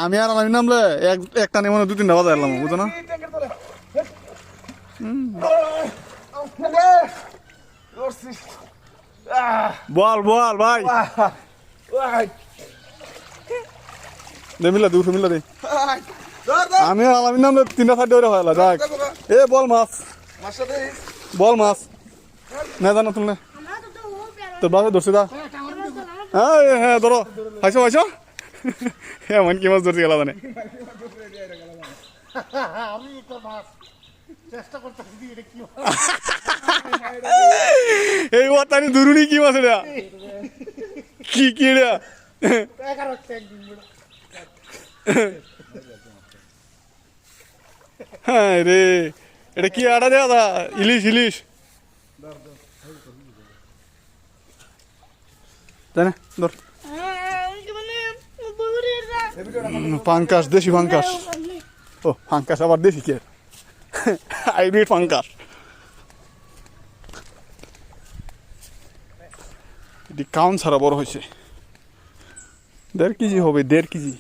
আমি আর আমি নামলে একটা নেই মনে 2-3টা বাজার এলাম বুঝো না বল বল ভাই দে মিলা দুশো মিলা দে আমি আর আমি নামলে 3টা 4টা করে হয় দেখ এ বল মাছ বল মাছ না জানো তুমি তোর বাসে ধরছি দা হ্যাঁ হ্যাঁ ধরো হাইছো হাইছো হ্যাঁ মন কি মাছ ধরছি গেলা জানে আমি তো মাছ চেষ্টা করতেছি এটা কি এই ওয়াতানি দুরুনি কি মাছ এটা কি কি এটা 11 একদিন হ্যাঁ রে এটা কি আড়া দেয়া দা ইলিশ ইলিশ তাই না ধর পাঙ্কাশ দেশি পাঙ্কাশ ও পাঙ্কাশ আবার দেশি কে হাইব্রিড পাঙ্কাশ এটি কাউন ছাড়া বড় হয়েছে 1.5 কেজি হবে 1.5 কেজি